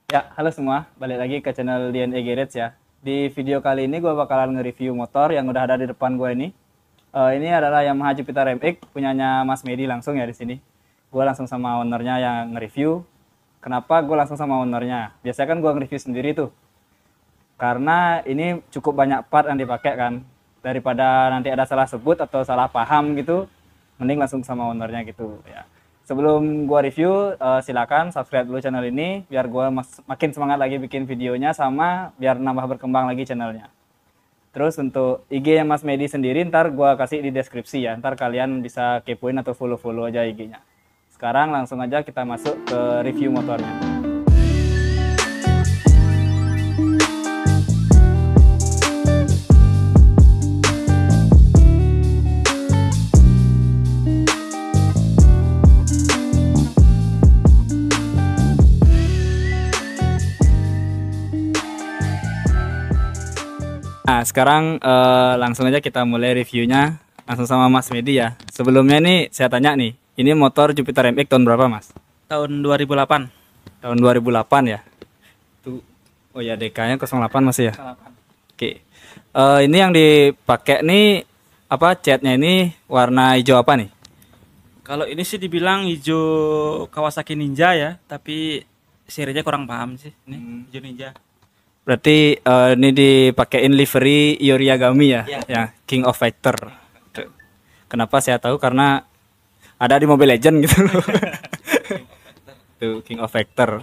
Ya, halo semua. Balik lagi ke channel DNA Garage ya. Di video kali ini gue bakalan nge-review motor yang udah ada di depan gue ini. Ini adalah Yamaha Jupiter MX punyanya Mas Medi langsung ya di sini. Gue langsung sama ownernya yang nge-review. Kenapa gue langsung sama ownernya? Biasanya kan gue nge-review sendiri tuh. Karena ini cukup banyak part yang dipakai kan. Daripada nanti ada salah sebut atau salah paham gitu, mending langsung sama ownernya gitu ya. Sebelum gua review, silakan subscribe dulu channel ini biar gua makin semangat lagi bikin videonya sama biar nambah berkembang lagi channelnya. Terus untuk IG yang Mas Medi sendiri ntar gua kasih di deskripsi ya. Ntar kalian bisa kepoin atau follow-follow aja IG-nya. Sekarang langsung aja kita masuk ke review motornya. Nah, sekarang langsung aja kita mulai reviewnya langsung sama Mas Medi ya. Sebelumnya nih saya tanya nih, ini motor Jupiter MX tahun berapa Mas? Tahun 2008. Tahun 2008 ya? Tuh, oh ya DK-nya 08 masih ya? 08. Oke. Ini yang dipakai nih apa catnya ini warna hijau apa nih? Kalau ini sih dibilang hijau Kawasaki Ninja ya, tapi serinya kurang paham sih. Ini hijau Ninja. Berarti ini dipakein livery Yoriagami ya, Iya. ya King of Fighter. Kenapa saya tahu karena ada di Mobile Legend gitu loh. Tuh King of Fighter.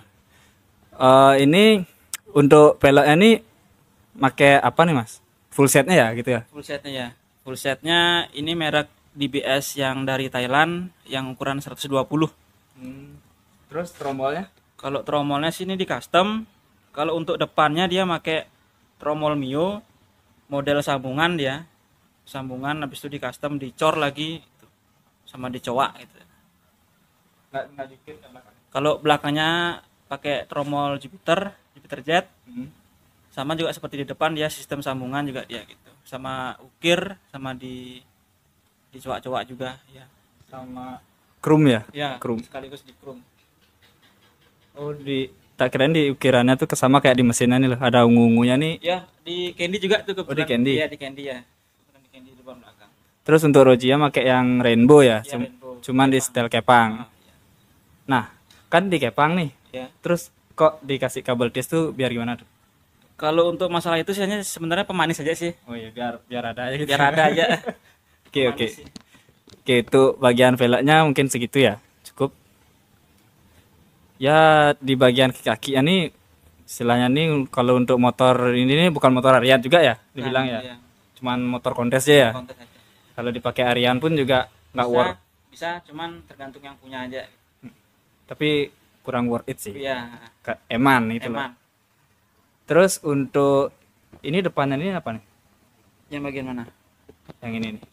Ini untuk peleknya ini pakai apa nih Mas? Full setnya ya gitu ya? Full setnya ya. Full setnya ini merek DBS yang dari Thailand yang ukuran 120. Terus tromolnya? Kalau tromolnya sih ini di custom. Kalau untuk depannya dia pakai tromol Mio model sambungan dia. Sambungan habis itu di custom dicor lagi gitu. Sama dicowak gitu. Nggak dikit kan belakang. Kalau belakangnya pakai tromol Jupiter Jet. Sama juga seperti di depan dia sistem sambungan juga dia gitu. Sama ukir sama di cowak-cowak juga ya. Sama chrome ya? Ya, Chrome. sekaligus di chrome. Oh tak kirain di ukirannya tuh sama kayak di mesinnya nih loh. Ada ungu-ungunya nih. Ya, di Candy juga tuh kebetulan. Oh, di Candy? Iya, di Candy ya. Kebetulan di Candy depan belakang. Terus untuk Rojia pakai yang rainbow ya? Ya, rainbow. Cuman di setel kepang. Ah, iya. Nah, kan di kepang nih. Ya. Terus kok dikasih kabel tis tuh biar gimana tuh? Kalau untuk masalah itu sih hanya sebenarnya pemanis aja sih. Oh iya biar ada aja gitu. Biar ada aja. Oke oke. Pemanis sih. Oke itu bagian velgnya mungkin segitu ya. Cukup. Ya di bagian kaki ini istilahnya nih kalau untuk motor ini nih bukan motor harian juga ya dibilang Nah, ya. iya. Cuman motor kontes aja ya. Kontes aja. Kalau dipakai harian pun juga nggak Bisa, worth. bisa, cuman tergantung yang punya aja. Tapi kurang worth it sih. Iya, Eman itu loh. emang. Terus untuk ini depannya ini apa nih? Yang bagian mana? Yang ini nih.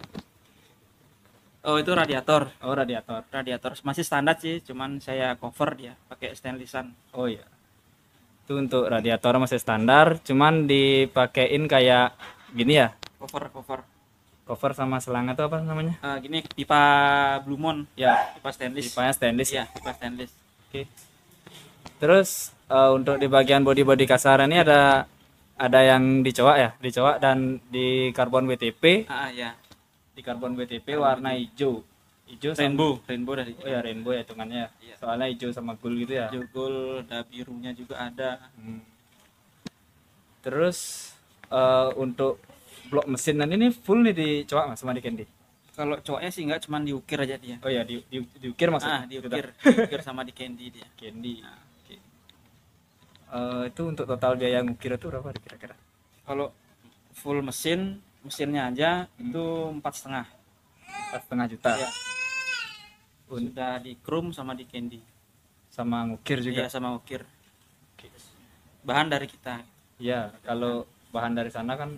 Oh, itu radiator. Oh radiator. Radiator masih standar sih, cuman saya cover dia pakai stainlessan. Oh iya. Itu untuk radiator masih standar, cuman dipakein kayak gini ya. Cover. Cover sama selang itu apa namanya? Gini pipa Blue Moon, Ya, pipa stainless. pipanya stainless ya. Iya, pipa stainless. Oke. Terus untuk di bagian body kasar ini ada yang dicowak dan di karbon WTP. Ya. Di karbon WTP warna hijau. Hijau sama, Rainbow dari. oh ya rainbow ya hitungannya. Iya. Soalnya hijau sama gold gitu ya. Jogol, ada birunya juga ada. Terus untuk blok mesin ini full nih dicowak Mas sama di Candy. Kalau cowoknya sih enggak, cuman diukir aja dia. Oh ya diukir maksudnya. Diukir sama di Candy dia. Candy. Oke. Itu untuk total biaya ngukir itu berapa kira-kira? Kalau full mesinnya aja itu 4,5. 4,5 juta. Iya. Sudah di chrome sama di Candy. Sama ngukir juga. Iya, sama ukir. Bahan dari kita. Iya, kalau bahan dari sana kan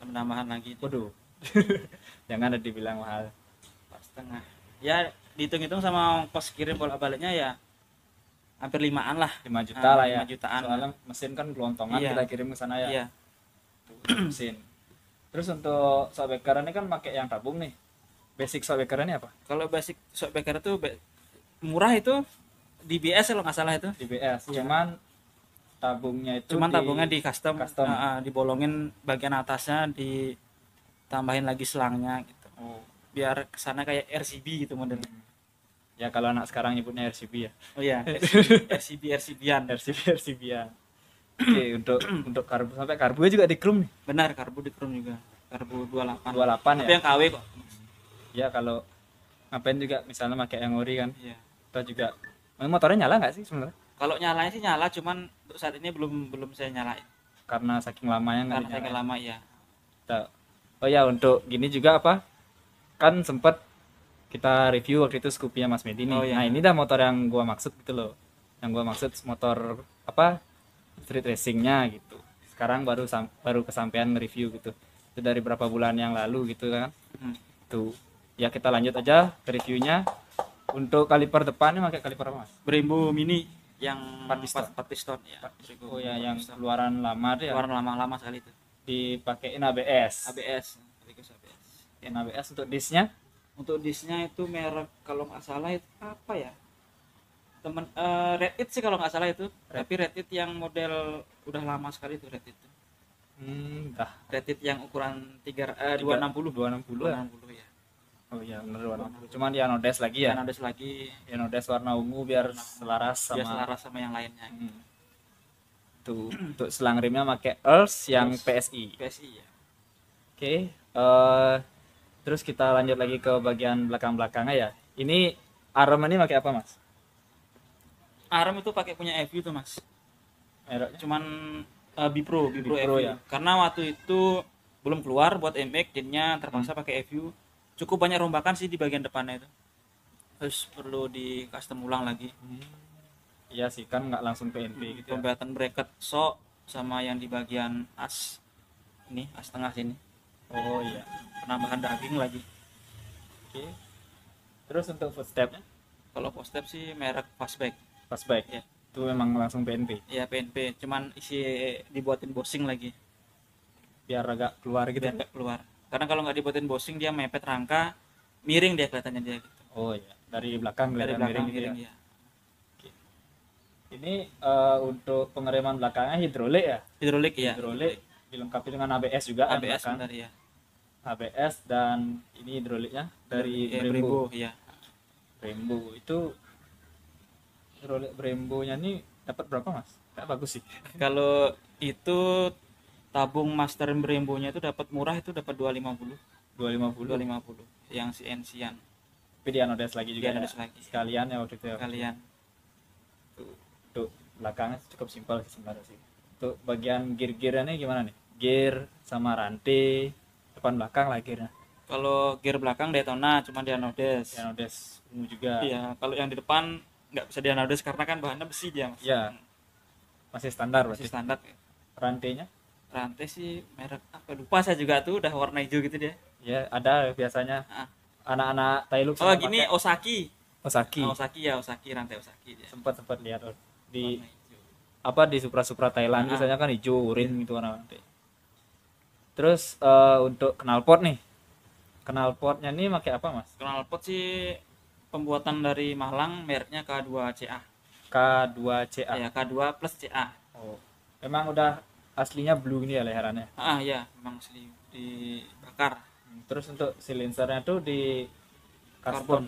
Tambahan lagi. waduh. Jangan ada dibilang mahal. 4,5. Ya, dihitung-hitung sama ongkos kirim bolak-baliknya ya hampir 5-an lah. 5 juta lah ya. 5 jutaan. Soalnya mesin kan gelontongan Iya. kita kirim ke sana ya. Iya. Mesin. Terus untuk shockbreaker ini kan pakai yang tabung nih. Basic shockbreaker ini apa? Kalau basic shockbreaker itu murah itu DBS kalau nggak salah itu. DBS. Iya. Cuman tabungnya itu Cuman tabungnya di custom, custom. dibolongin bagian atasnya, ditambahin lagi selangnya gitu. Oh. Biar kesana kayak RCB gitu modelnya. Ya kalau anak sekarang nyebutnya RCB ya. Oh iya, RCB-an. RCB ya. Oke, untuk karbu sampai karbunya juga di chrome nih. Benar, karbu di chrome juga. Karbu 28. 28 Tapi ya. yang KW kok. Ya kalau ngapain juga misalnya pakai yang ori kan. Iya. Kita juga motornya nyala nggak sih sebenarnya? Kalau nyalanya sih nyala, cuman untuk saat ini belum saya nyalain. Karena saking lamanya nggak Karena saya dinyalain. lama ya. Oh ya, untuk gini juga apa? Kan sempet kita review waktu itu Scoopy-nya Mas Medi nih. Oh, iya. Nah, ini dah motor yang gua maksud gitu loh. Yang gua maksud motor apa? Street racingnya gitu. Sekarang baru kesampaian review gitu. Itu dari berapa bulan yang lalu gitu kan. Tuh. Ya kita lanjut aja ke reviewnya. Untuk kaliper depannya pakai kaliper apa, Mas? Brembo Mini yang 4 piston ya. Oh ya, yang keluaran lama tuh ya. Warna lama-lama sekali itu. Dipakein ABS. Sekaligus ABS. Yang ABS untuk disnya Untuk disnya itu merek kalau nggak salah itu apa ya? Red It sih kalau nggak salah itu. Tapi Red It yang model udah lama sekali itu Red It. dah Red It yang ukuran 260 260 ya. 260 ya. Oh iya bener 260. Cuman di anodes lagi ya. Anodes lagi Anodes warna ungu biar selaras biar sama selaras sama yang lainnya. tuh. Untuk selang rimnya pakai Earth yang PSI. PSI ya. Oke, terus kita lanjut lagi ke bagian belakang-belakangnya ya. Ini arm ini pakai apa, Mas? Arm itu pakai punya FU tuh, Mas. Mereknya? Cuman Bipro Bipro FU ya. karena waktu itu belum keluar buat MX, jadinya terpaksa pakai FU. Cukup banyak rombakan sih di bagian depannya itu, terus perlu di custom ulang lagi. Iya sih, kan nggak langsung PNP gitu ya. Pembuatan bracket shock sama yang di bagian as ini, as tengah sini, Oh iya. penambahan daging lagi. Oke. Terus untuk footstepnya Kalau poststep sih merek fastback fastback ya. itu memang langsung PNP Ya PNP, cuman isi dibuatin bossing lagi biar agak keluar gitu biar ya. nggak keluar. Karena kalau nggak dibuatin bossing dia mepet rangka, miring dia kelihatannya dia gitu. Oh iya, dari belakang Dari kelihatan belakang miring gitu miring ya. ya. Ini untuk pengereman belakangnya hidrolik ya. Hidrolik ya. Hidrolik dilengkapi dengan ABS juga kan ABS belakang. benar ya. ABS dan ini hidroliknya dari Brembo ya. Brembo itu hidrolik Brembo-nya nih dapat berapa, Mas? Kayak bagus sih. Kalau itu tabung master Brembo-nya itu dapat murah, itu dapat 250. 250. Yang CNC-an. Tapi di anodes lagi juga. Anodes ya? lagi. Sekalian ya waktu itu ya. Kalian. Tuh belakangnya cukup simpel sih sebenarnya sih. Untuk bagian gear-gearnya gimana nih? Gear sama rantai depan belakang lah gearnya. Kalau gear belakang Daytona cuma di anodes. Di anodes ungu juga. Iya, kalau yang di depan nggak bisa di anodes karena kan bahannya besi dia, Mas. Iya. Masih standar berarti. Masih standar. Rantainya? Rantai sih merek apa lupa saya juga tuh, udah warna hijau gitu dia. Ya, ada biasanya anak-anak Tailux. Oh, gini pakai Osaki. Osaki. Osaki rantai Osaki dia. Sempat lihat di Warna hijau. apa di Supra Thailand biasanya kan hijau urin gitu warna rantai. Terus untuk knalpot nih. Knalpotnya nih pakai apa, Mas? Knalpot sih pembuatan dari Malang, mereknya K2CA. K2CA. Ya, K2 plus CA. Oh. Memang udah aslinya blue ini ya leherannya. Ya, memang asli dibakar. Terus untuk silinsernya tuh di Karbon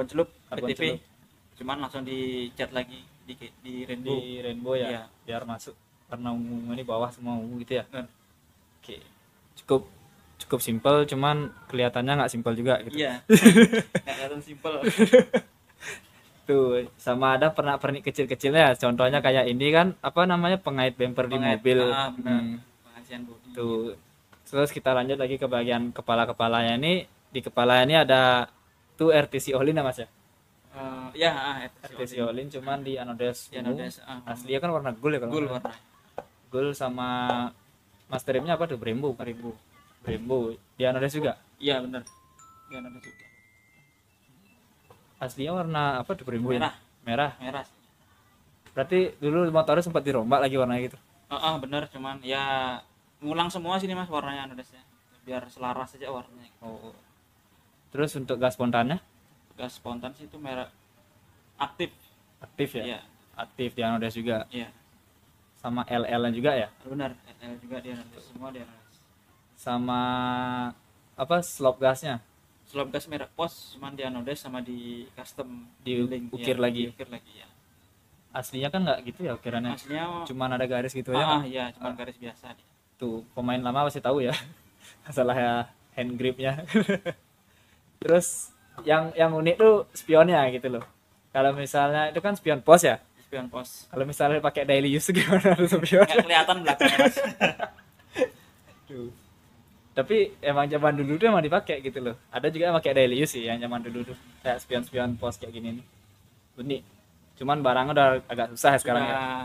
celup Karbon PTP. celup. Cuman langsung dicat lagi di rainbow. Di rainbow ya. Iya. Biar masuk warna ungu ini bawah semua ungu gitu ya. Oke. Cukup simpel, cuman kelihatannya nggak simpel juga gitu. Iya. Nggak kelihatan simpel. Tuh, sama ada pernak-pernik kecil-kecilnya. Contohnya kayak ini kan apa namanya pengait bumper di mobil. Pengasihan bodi. Tuh. Terus kita lanjut lagi ke bagian kepala-kepalanya ini. Di kepala ini ada tuh RTC Olin ya, Mas ya? RTC RTC Olin cuman di anodes ungu. Aslinya kan warna gold ya kalau gold warna. Gold sama master rimnya apa tuh? Brembo. Di anodes juga? Iya benar. Di anodes juga. Aslinya warna apa tuh Brembo? Merah. Merah. Berarti dulu motornya sempat dirombak lagi warnanya gitu. Benar, cuman ya ngulang semua sini Mas warnanya anodesnya. Biar selaras aja warnanya. Oh. Terus untuk gas spontannya? Gas spontan sih itu merek aktif ya? Iya. Aktif di anodes juga. Iya. sama LL juga ya, Benar, LL juga dia anodes, semua dia anodes. sama apa slop gasnya Slop gas merek pos cuman di anodes sama di custom building, diukir ya, lagi. diukir lagi ya. Aslinya kan nggak gitu ya ukirannya, Aslinya cuman ada garis gitu aja kan. ya cuman garis biasa dia. Tuh pemain lama pasti tahu ya masalah ya hand gripnya. Terus yang unik tuh spionnya gitu loh. Kalau misalnya itu kan spion pos ya. Spion pos. Kalau misalnya pakai daily use gimana tuh spion? Nggak kelihatan belakangnya Mas. Tuh. Tapi emang zaman dulu tuh emang dipakai gitu loh. Ada juga yang pakai daily use sih yang zaman dulu tuh. Kayak spion-spion pos kayak gini nih. Unik. Cuman barangnya udah agak susah ya sekarang ya. Udah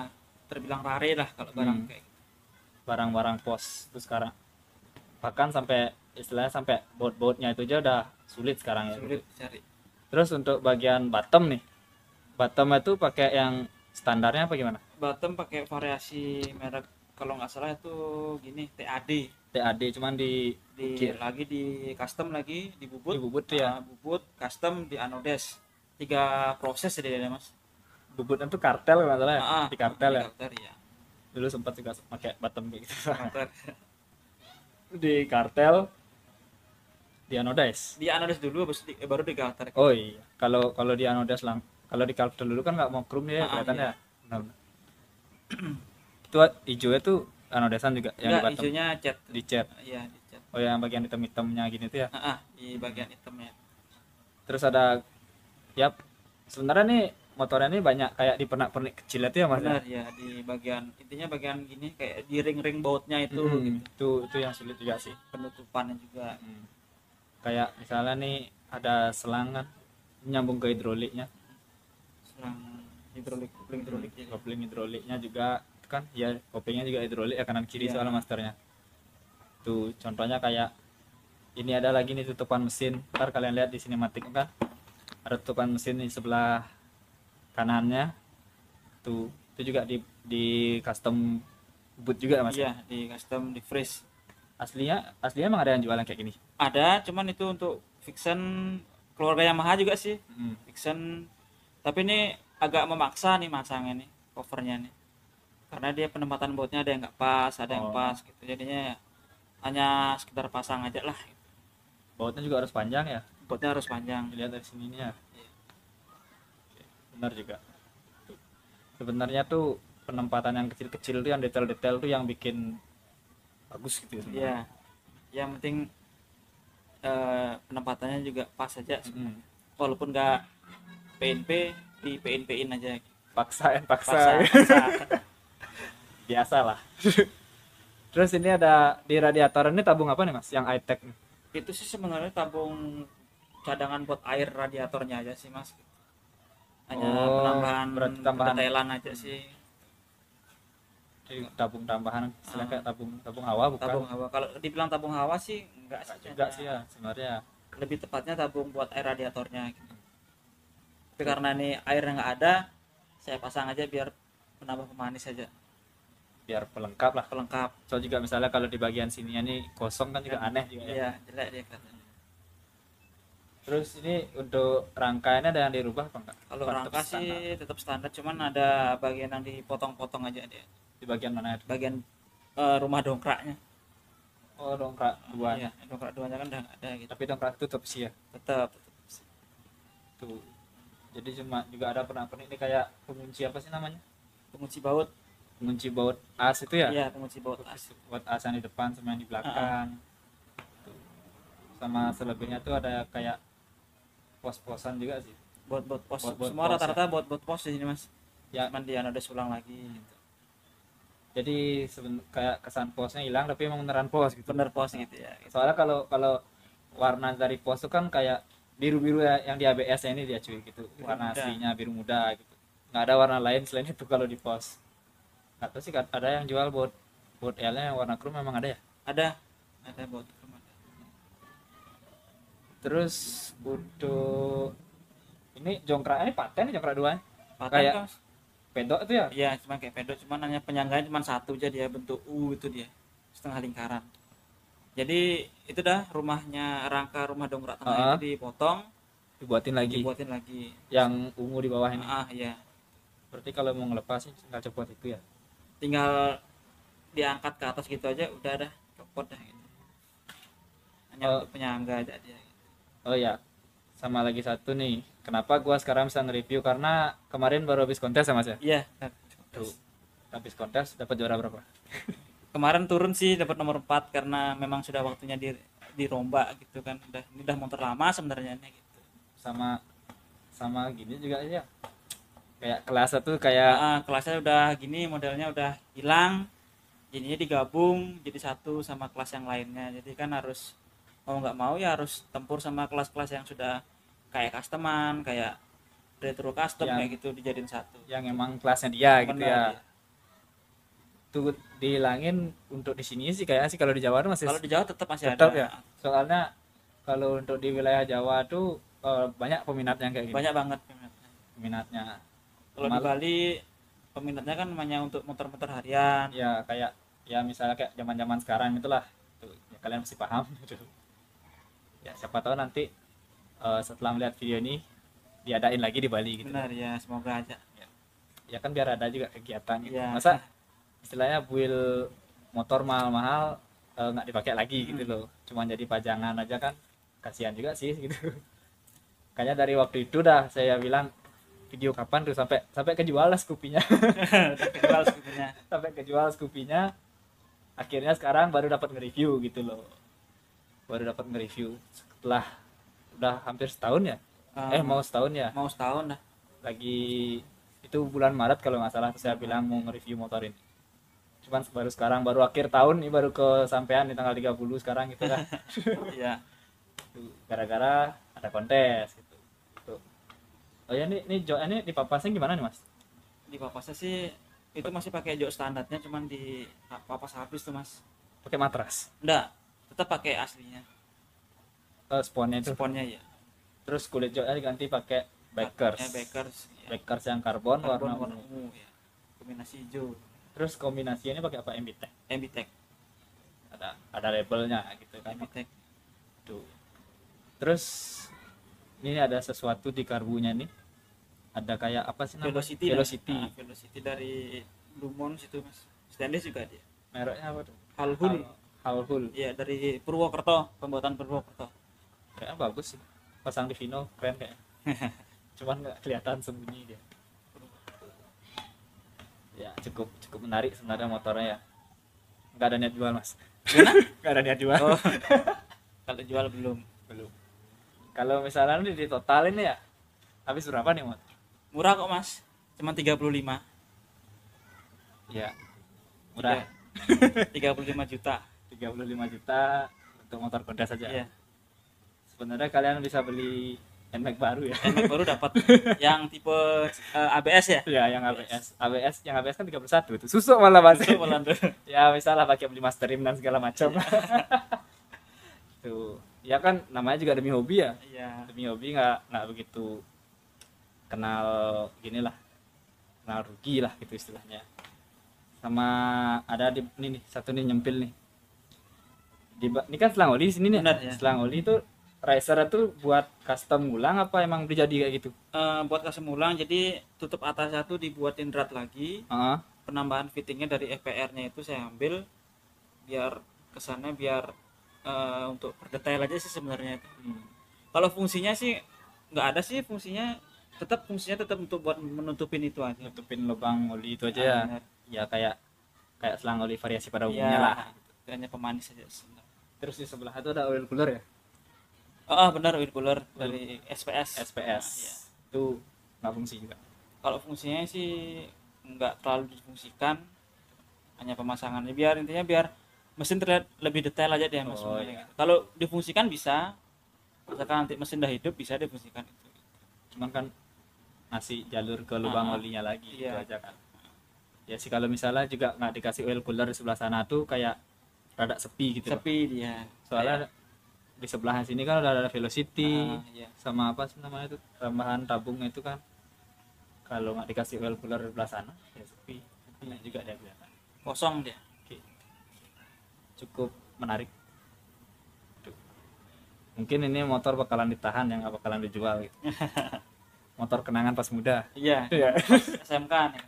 terbilang rare lah kalau barang kayak gitu. Barang-barang pos itu sekarang. Bahkan sampai istilahnya sampai baut-bautnya itu aja udah sulit sekarang ya. Sulit cari. Terus untuk bagian bottom nih. Bottom itu pakai yang standarnya apa gimana? Bottom pakai variasi merek, kalau nggak salah itu gini, TAD. TAD cuman Lagi di custom lagi di bubut. Di bubut tuh ya. Bubut, custom, di anodes. 3 proses dia Mas. Bubut itu kartel kalau nggak salah ya. Di kartel ya. Kartel ya. Dulu sempat juga pakai bottom kayak gitu. Kartel. Di kartel, di anodes. Di anodes dulu baru di kartel. Oh iya, kalau di anodes kalau di kartel dulu kan nggak mau krum ya kelihatannya. Iya. Benar. Itu hijaunya tuh anodesan juga yang di Enggak, bottom. hijaunya cat. Di cat. Iya, di cat. Oh yang bagian hitam-hitamnya gini tuh ya. Di bagian hitamnya. Terus ada, yap, sebenarnya nih motornya ini banyak kayak di pernak-pernik kecil itu ya Mas. Benar ya, di bagian intinya bagian gini kayak di ring-ring bautnya itu gitu. Itu yang sulit juga sih. Penutupannya juga. Kayak misalnya nih ada selang kan nyambung ke hidroliknya. Selang hidrolik, kopling hidrolik ya. Kopling hidroliknya juga kan ya, kopingnya juga hidrolik ya kanan kiri Iya. soalnya masternya. Tuh contohnya kayak ini ada lagi nih tutupan mesin. Ntar kalian lihat di sinematik kan. Ada tutupan mesin di sebelah kanannya. Tuh itu juga di custom boot juga Mas. Iya, di custom, di freeze. Aslinya emang ada yang jualan kayak gini. Ada, cuman itu untuk Vixen keluarga Yamaha juga sih. Vixen, tapi ini agak memaksa nih masangnya nih covernya nih, karena dia penempatan bautnya ada yang nggak pas, ada yang pas gitu, jadinya hanya sekedar pasang aja lah. Bautnya juga harus panjang ya. Bautnya harus panjang. Dilihat dari sininya. Benar juga. Sebenarnya tuh penempatan yang kecil-kecil tuh yang detail-detail tuh yang bikin bagus gitu ya sebenarnya. Iya, yang penting penempatannya juga pas aja. Walaupun nggak PNP, di PNP-in aja. Paksa. Paksa. Biasa lah. Terus ini ada di radiator ini tabung apa nih Mas? Yang high-tech nih. Itu sih sebenarnya tabung cadangan buat air radiatornya aja sih Mas. Hanya penambahan pendetailan aja sih. Jadi tabung tambahan, istilahnya kayak tabung hawa bukan? Tabung hawa. Kalau dibilang tabung hawa sih enggak sih. Juga sih ya sebenarnya. Lebih tepatnya tabung buat air radiatornya gitu. Tapi karena ini airnya nggak ada, saya pasang aja biar menambah pemanis aja. Biar pelengkap lah. Pelengkap. So juga misalnya kalau di bagian sininya nih kosong kan juga aneh juga ya. Iya, jelek dia katanya. Terus ini untuk rangkaiannya ada yang dirubah apa enggak? Kalau rangka sih tetap standar, cuman ada bagian yang dipotong-potong aja dia. Di bagian mana itu? Bagian rumah dongkraknya. Oh, dongkrak dua. Iya, dongkrak duanya kan udah nggak ada gitu. Tapi dongkrak itu tetap sih ya. Tetap. Tuh. Jadi cuma juga ada pernak-pernik ini kayak pengunci apa sih namanya? Pengunci baut. Pengunci baut as itu ya? Iya, pengunci baut as. Buat as yang di depan sama yang di belakang. Tuh. Sama selebihnya tuh ada kayak pos-posan juga sih. Buat pos. Buat Semua pos, rata-rata buat pos di sini Mas. Ya. Cuman dia ada ulang lagi gitu. Jadi kayak kesan posnya hilang tapi emang beneran pos gitu. Bener pos gitu ya. Gitu. Soalnya kalau warna dari pos itu kan kayak biru-biru ya, yang di ABS ini dia cuy gitu. Biru warna muda. aslinya biru muda gitu. Nggak ada warna lain selain itu kalau di pos. Atau sih ada yang jual buat L-nya yang warna krum memang ada ya? Ada buat rumah. Terus untuk ini jongkrak ini paten jongkrak dua. Paten Kayak kan? pedok itu ya? Iya, cuma kayak pedok, cuman hanya penyangganya cuma satu aja, dia bentuk U itu dia. Setengah lingkaran. Jadi itu dah rumahnya, rangka rumah dongkrak tengah itu dipotong, Dibuatin lagi. lagi. Yang ungu di bawah ini. Iya. Berarti kalau mau ngelepas sih tinggal copot itu ya. tinggal diangkat ke atas gitu aja udah dah copot dah gitu. Hanya untuk penyangga aja dia. Oh ya, sama lagi satu nih. Kenapa gua sekarang bisa nge-review, karena kemarin baru habis kontes ya Mas ya. Iya, Tuh, habis kontes dapat juara berapa? kemarin turun sih dapat nomor 4 karena memang sudah waktunya dirombak gitu kan. Udah motor lama sebenarnya nih gitu. Sama gini juga aja. Kayak kelasnya tuh kayak Kelasnya udah gini, modelnya udah hilang. Jadinya digabung jadi satu sama kelas yang lainnya. Jadi kan harus mau nggak mau ya harus tempur sama kelas-kelas yang sudah kayak customan, kayak retro custom Yang- kayak gitu dijadiin satu. yang emang kelasnya dia gitu Benar, ya. iya. Tuh dihilangin untuk di sini sih kayaknya sih, kalau di Jawa tuh masih Kalau di Jawa tetap masih tetap ada. ya. Soalnya kalau untuk di wilayah Jawa tuh banyak peminatnya kayak gini. Banyak banget peminatnya. Peminatnya. Kalau di Bali peminatnya kan hanya untuk motor-motor harian. Ya kayak ya misalnya kayak zaman-zaman sekarang itulah. Tuh, ya, kalian pasti paham gitu. Ya siapa tahu nanti setelah melihat video ini diadain lagi di Bali gitu. Benar ya, semoga aja. Ya kan biar ada juga kegiatan gitu. Iya. Masa istilahnya build motor mahal-mahal nggak dipakai lagi gitu loh, cuma jadi pajangan aja kan, kasihan juga sih gitu. Kayaknya dari waktu itu dah saya bilang video kapan tuh sampai kejual lah Scoopy-nya. Kejual sebenarnya. Sampai kejual Scoopy-nya, akhirnya sekarang baru dapat nge-review gitu loh, baru dapat nge-review setelah udah hampir setahun ya, mau setahun ya, Mau setahun dah. lagi itu bulan Maret kalau nggak salah saya bilang mau nge-review motor ini. Cuman baru sekarang, baru akhir tahun nih, baru kesampaian di tanggal 30 sekarang gitu kan. Iya. Gara-gara ada kontes gitu. Tuh. Oh ya, ini dipapasnya gimana nih Mas? Di papasnya sih itu masih pakai jok standarnya, cuman di papas habis tuh Mas. Pakai matras. Enggak, tetap pakai aslinya. Sponnya itu. Sponnya ya. Terus kulit joknya diganti pakai Bakers. Bakers. Ya. Bakers yang karbon Karbon warna warna ungu ya. Kombinasi hijau. Terus kombinasinya pakai apa? MBTEC. MBTEC. Ada labelnya gitu kan. MBTEC. Tuh. Terus ini ada sesuatu di karbunya nih. Ada kayak apa sih namanya? Velocity. Velocity. Velocity dari Lumon situ Mas. Stainless juga dia. Mereknya apa tuh? Halhul. Halhul. Iya, dari Purwokerto, pembuatan Purwokerto. Kayaknya bagus sih. Pasang di Vino keren kayak. Cuman nggak kelihatan sembunyi dia. Ya cukup menarik sebenarnya motornya ya. Nggak ada niat jual Mas. Nggak ada niat jual. Oh. Kalau jual belum. Kalau misalnya di total ini ya habis berapa nih Mas? Murah kok Mas. Cuma 35. Ya murah. 35 juta. 35 juta untuk motor kontes saja. Iya. Sebenarnya kalian bisa beli NMAX baru ya. NMAX baru dapat yang tipe ABS ya? Ya, yang yang ABS kan 31 itu. Susuk malah Mas. Itu malah tuh. Ya, misalnya pakai beli master rim dan segala macam. Tuh. Ya kan namanya juga demi hobi ya. Iya. Demi hobi nggak begitu kenal gini lah. Kenal rugi lah gitu istilahnya. Sama ada di ini nih, satu nih nyempil nih. Ini kan selang oli di sini nih. Benar, ya. Selang oli itu riser itu buat custom ulang apa emang udah jadi kayak gitu? Buat custom ulang, jadi tutup atasnya tuh dibuatin rad lagi. Penambahan fittingnya dari FPR-nya itu saya ambil biar kesannya biar untuk berdetail aja sih sebenarnya itu. Kalau fungsinya sih nggak ada sih fungsinya, fungsinya tetap untuk buat menutupin itu aja. Nutupin lubang oli itu aja ya. Benar. Ya kayak selang oli variasi pada umumnya Ya, lah. itu hanya pemanis saja sebenarnya. Terus di sebelah itu ada oil cooler ya? Benar, oil cooler dari SPS. SPS. Iya. Itu nggak fungsi juga. Kalau fungsinya sih nggak terlalu difungsikan, hanya pemasangannya biar intinya biar mesin terlihat lebih detail aja deh Mas. Iya. Gitu. Kalau difungsikan bisa, misalkan nanti mesin udah hidup bisa difungsikan itu. Cuman kan ngasih jalur ke lubang olinya lagi itu Iya. aja kan. Ya sih kalau misalnya juga nggak dikasih oil cooler di sebelah sana tuh kayak rada sepi gitu loh. Sepi dia. Soalnya di sebelah sini kan udah ada Velocity Iya. sama apa sih namanya itu tambahan tabungnya itu kan. Kalau nggak dikasih oil cooler di sebelah sana ya sepi juga dia kelihatan. Kosong dia. Oke. Cukup menarik. Tuh. Mungkin ini motor bakalan ditahan yang nggak bakalan dijual gitu. Motor kenangan pas muda. Iya. Iya. SMK nih.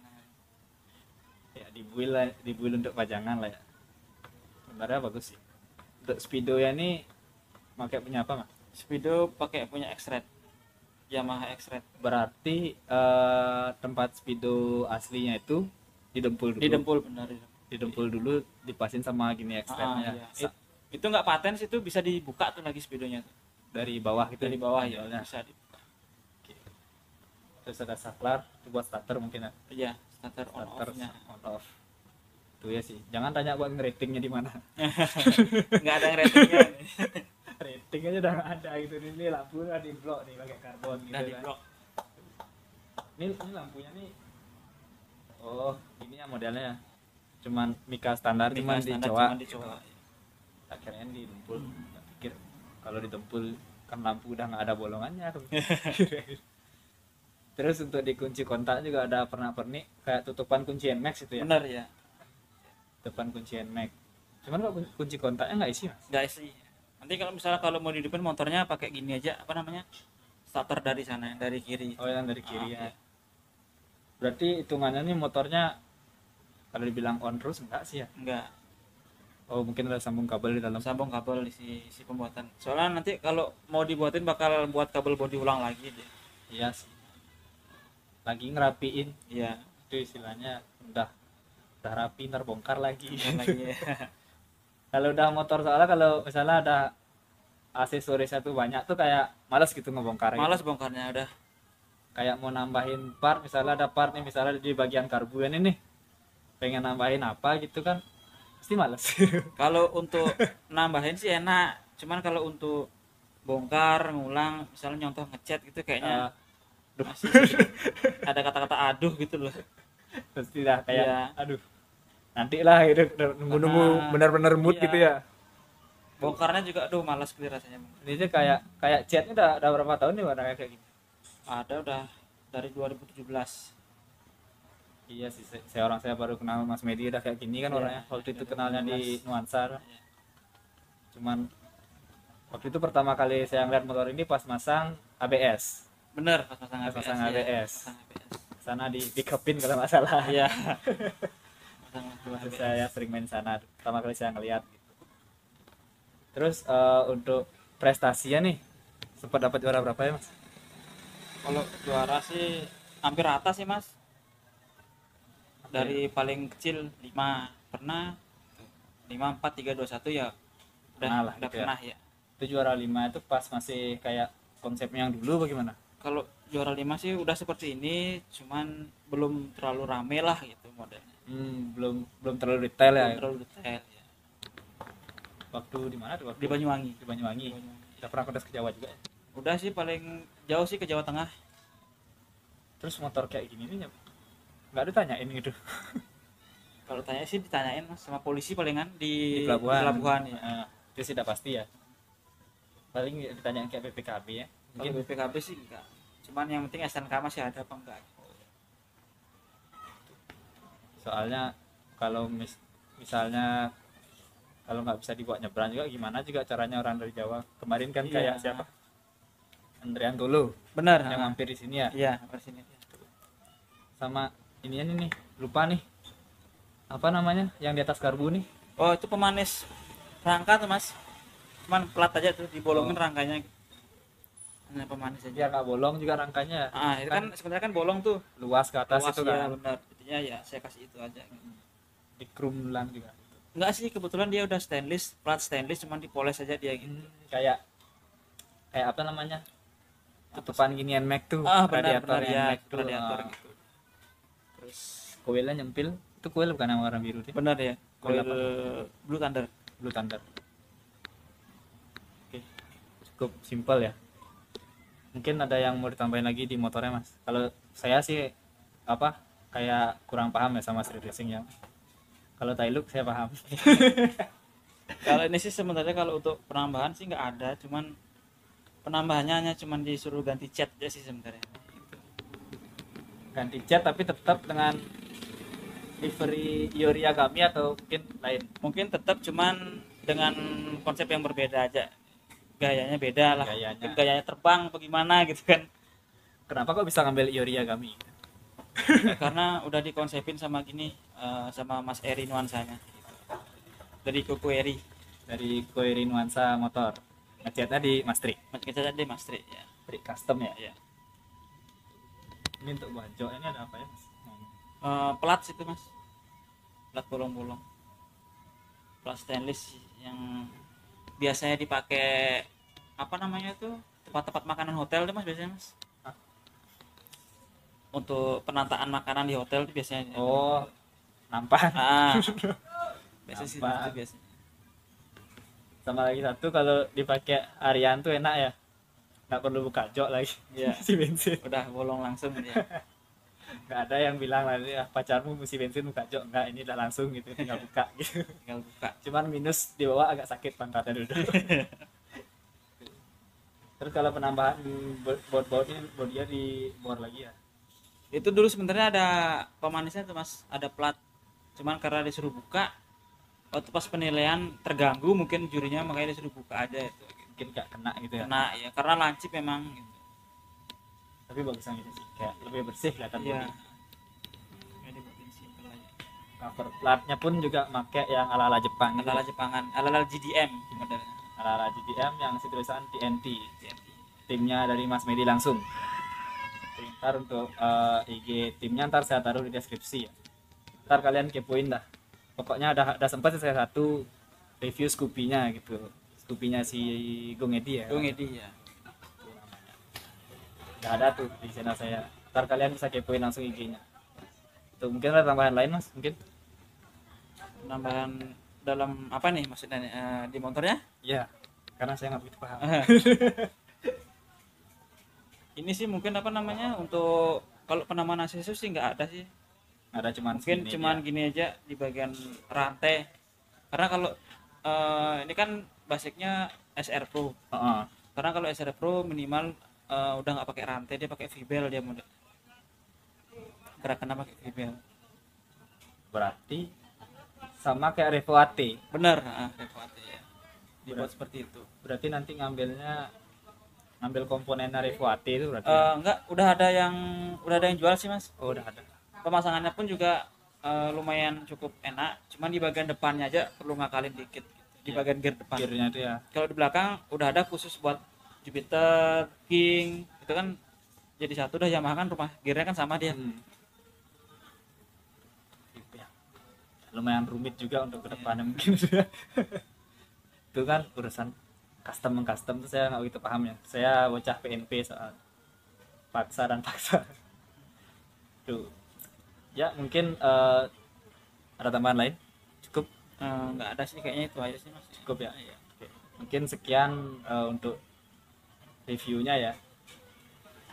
Ya dibuil untuk pajangan lah ya. Sebenarnya bagus sih. Untuk speedo ya ini pakai punya apa Mas? Speedo pakai punya X-Red, Yamaha X-Red. Berarti tempat speedo aslinya itu didempul dulu. Didempul, benar. Didempul dulu, dipasin sama gini X-Red-nya. Iya. Itu nggak paten sih, itu bisa dibuka tuh lagi speedonya tuh. Dari bawah gitu. Dari bawah ya, Modelnya. bisa dibuka. Terus ada saklar, itu buat starter mungkin ya. Iya, starter on Starter off-nya. on off. Itu ya sih. Jangan tanya buat ngeratingnya di mana. Nggak ada ratingnya. Rating aja udah nggak ada gitu. Ini lampu udah di blok nih pakai karbon gitu Udah di kan. blok. Ini lampunya nih. Oh, ini ya modelnya. Cuman mika standar cuman Standar di dicoba. akhirnya didempul. Tak pikir kalau didempul kan lampu udah nggak ada bolongannya. Terus untuk dikunci kontak juga ada pernak-pernik kayak tutupan kunci NMAX itu ya. Benar ya. Tutupan kunci NMAX. Cuman kok kunci kontaknya nggak isi Mas? Nggak sih. Nanti kalau misalnya kalau mau dihidupin motornya pakai gini aja, apa namanya? Starter dari sana, dari kiri. Oh, yang dari kiri ya. Iya. Berarti hitungannya nih motornya kalau dibilang on terus enggak sih ya? Enggak. Oh, mungkin ada sambung kabel di dalam. Sambung kabel si pembuatan. Soalnya nanti kalau mau dibuatin bakal buat kabel bodi ulang lagi dia. Iya sih. Lagi ngerapiin. Iya. Itu istilahnya udah rapi ntar bongkar lagi. Lagi. Kalau udah motor soalnya kalau misalnya ada aksesorisnya tuh banyak tuh kayak malas gitu ngebongkar. Malas gitu. bongkarnya udah. Kayak mau nambahin part, misalnya ada part nih misalnya di bagian karbuan ini nih. Pengen nambahin apa gitu kan. Pasti males. Kalau untuk nambahin sih enak, cuman kalau untuk bongkar, ngulang, misalnya nyontoh ngecat gitu kayaknya masih ada kata-kata aduh gitu loh. Pasti lah kayak Iya. aduh. Nantilah gitu nunggu-nunggu Karena- benar-benar mood iya. gitu ya. Bongkarnya juga aduh malas kali rasanya. Ini tuh kayak chatnya udah berapa tahun nih warna kayak gini. Ada udah dari 2017. Iya sih, saya baru kenal Mas Medi udah kayak gini kan Iya, orangnya. Waktu itu 2017. kenalnya di Nuansa. Iya. Cuman waktu itu pertama kali saya ngeliat motor ini pas masang ABS. Bener pas pasang Pas ABS. pasang ya. ABS. Pasang ABS. Sana di pick upin kalau nggak salah. Iya. Pasang Terus ABS. saya sering main sana. Pertama kali saya ngeliat gitu. Terus untuk prestasinya nih sempat dapat juara berapa ya Mas? Kalau juara sih hampir rata sih mas. Dari paling kecil 5 pernah, 5, 4, 3, 2, 1 ya Pernah lah, udah gitu ya. pernah ya. Itu juara 5 itu pas masih kayak konsepnya yang dulu bagaimana? Kalau juara 5 sih udah seperti ini, cuman belum terlalu rame lah gitu modelnya. Belum terlalu detail ya. Belum terlalu detail ya. Waktu di mana tuh? Waktu Di Banyuwangi. Di Banyuwangi. Kita pernah kontes ke Jawa juga ya? Udah sih paling jauh sih ke Jawa Tengah. Terus motor kayak gini nih nggak ditanyain gitu Kalau tanya sih ditanyain mas sama polisi palingan di di pelabuhan ya. Itu sih udah pasti ya, paling ditanyain kayak PPKB ya Kalau mungkin. BPKB sih enggak. Cuman yang penting SNK masih ada apa enggak. Soalnya kalau misalnya kalau nggak bisa dibuat nyebrang juga gimana juga caranya orang dari Jawa kemarin kan Iya. kayak siapa Andrian Tolo Benar. yang mampir di sini ya, Iya, di sini. sama ininya nih lupa nih apa namanya yang di atas karbu nih. Oh, itu pemanis rangka tuh, Mas. Cuman plat aja tuh dibolongin rangkanya. Hanya pemanis aja. Biar nggak bolong juga rangkanya. Ah, itu kan sebenarnya kan bolong tuh. Luas ke atas Luas itu ya, kan. benar. Jadinya ya saya kasih itu aja. Di krum ulang juga. Enggak sih, kebetulan dia udah stainless, plat stainless cuman dipoles aja dia gitu. Kayak apa namanya? Tutupan ginian Mac tuh. Ah, benar radiator ya, Mac tuh. radiator Ah. gitu. Terus koilnya nyempil. Itu koil bukan yang warna biru sih. Benar ya. Coil Coil apa? Blue Thunder. Blue Thunder. Oke. Cukup simpel ya. Mungkin ada yang mau ditambahin lagi di motornya, Mas. Kalau saya sih kayak kurang paham ya sama street racing ya. Kalau Tailuk saya paham. Kalau ini sih sebenarnya kalau untuk penambahan sih nggak ada, cuman penambahannya hanya cuman disuruh ganti cat aja sih sebenarnya. Ganti cat tapi tetap dengan livery Yori Agami atau mungkin lain. Mungkin tetap cuman dengan konsep yang berbeda aja. Gayanya beda lah. Gayanya. Mungkin gayanya terbang bagaimana gitu kan. Kenapa kok bisa ngambil Yori Agami? Karena udah dikonsepin sama gini sama Mas Eri nuansanya dari Koko Eri. Dari Koiri Nuansa Motor. Ngecatnya di Mas Trik. Kita tadi Mas Tri ya. Trik custom ya. Ya. Ini untuk buat jok ini ada apa ya Mas? Plat situ Mas, plat bolong-bolong, plat stainless yang biasanya dipakai apa namanya tuh tempat-tempat makanan hotel tuh Mas biasanya Mas. Hah? Untuk penataan makanan di hotel tuh biasanya. Oh, nampak. Biasanya sih Nampak. itu biasanya. Sama lagi satu, kalau dipakai harian tuh enak ya, nggak perlu buka jok lagi. Iya. Si bensin. Udah bolong langsung dia. Nggak ada yang bilang lagi ya pacarmu mesti bensin buka jok, nggak, ini udah langsung gitu, tinggal buka gitu. Tinggal buka. Cuman minus di bawah agak sakit pantatnya dulu. Terus kalau penambahan baut-bautnya, bodinya dibor lagi ya. Itu dulu sebenarnya ada pemanisnya tuh Mas, ada plat. Cuman karena disuruh buka, waktu pas penilaian terganggu mungkin jurinya, makanya disuruh buka aja itu. Mungkin nggak kena gitu ya. Kena ya karena lancip memang gitu. Tapi bagusnya gitu sih, kayak lebih bersih kelihatan Iya. bodi. Ya dibuatin simpel aja. Cover platnya pun juga pakai yang ala-ala Jepang gitu. Ala-ala Jepangan, ala-ala GDM modelnya. Ala-ala GDM yang si tulisan TNT. Timnya dari Mas Medi langsung. Ntar untuk IG timnya ntar saya taruh di deskripsi ya. Ntar kalian kepoin dah. Pokoknya ada sempat saya satu review Scoopy-nya gitu. Scoopy-nya si Gong Edi ya. Gue ngedi ya. Udah ada tuh di channel saya. Ntar kalian bisa kepoin langsung IG-nya. Tuh, mungkin ada tambahan lain Mas, mungkin? Penambahan dalam apa nih maksudnya nih, di motornya? Iya. Karena saya nggak begitu paham. Ini sih mungkin apa namanya, untuk kalau penambahan aksesoris sih nggak ada sih. Ada cuman Mungkin segini cuman aja. gini aja di bagian rantai. Karena kalau ini kan basicnya SR Pro. Heeh. Karena kalau SR Pro minimal udah nggak pakai rantai, dia pakai V-bel dia model. Gerakannya pakai V-bel. Berarti sama kayak Revo AT. Bener, Revo AT ya. Dibuat Berat. seperti itu. Berarti nanti ngambil komponennya Revo AT itu berarti. Enggak, udah ada yang jual sih Mas. Oh, udah ada. Pemasangannya pun juga lumayan cukup enak. Cuman di bagian depannya aja perlu ngakalin dikit. Di Ya, bagian gear depan. Gearnya itu ya. Kalau di belakang udah ada khusus buat Jupiter, King, itu kan jadi satu dah. Yamaha kan rumah gearnya kan sama dia. Gitu ya. Lumayan rumit juga untuk kedepannya mungkin. Itu kan urusan custom tuh saya nggak begitu paham ya. Saya bocah PNP soal paksa dan paksa. Tuh. Ya mungkin ada tambahan lain? Cukup Nggak ada sih, kayaknya itu aja sih Mas. cukup ya. Oke. Mungkin sekian untuk reviewnya ya.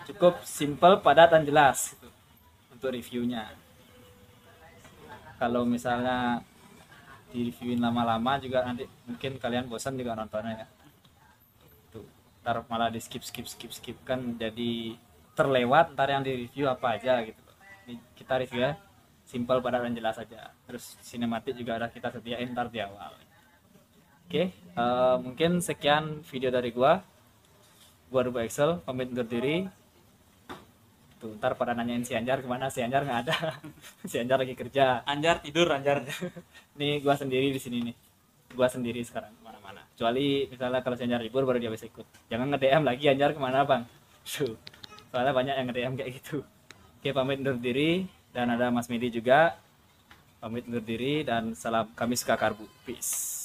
Cukup simple, padat dan jelas gitu, untuk reviewnya. Kalau misalnya di reviewin lama-lama juga nanti mungkin kalian bosan juga nontonnya ya. Tuh, ntar malah di skip kan jadi terlewat ntar yang di review apa aja gitu. Ini kita review ya simple, padat dan jelas aja. Terus sinematik juga ada kita sediain ntar di awal. Oke, mungkin sekian video dari gua Rubo Excel, pamit undur diri. Tuh, ntar pada nanyain si Anjar kemana, si Anjar nggak ada. Si Anjar lagi kerja. Anjar tidur, Anjar. Nih gua sendiri di sini nih. Gua sendiri sekarang kemana-mana. Kecuali misalnya kalau si Anjar libur baru dia bisa ikut. Jangan nge-DM lagi Anjar kemana bang. Tuh, soalnya banyak yang nge-DM kayak gitu. Oke, pamit undur diri. Dan ada Mas Medi juga. Pamit undur diri dan salam, kami suka karbu. Peace.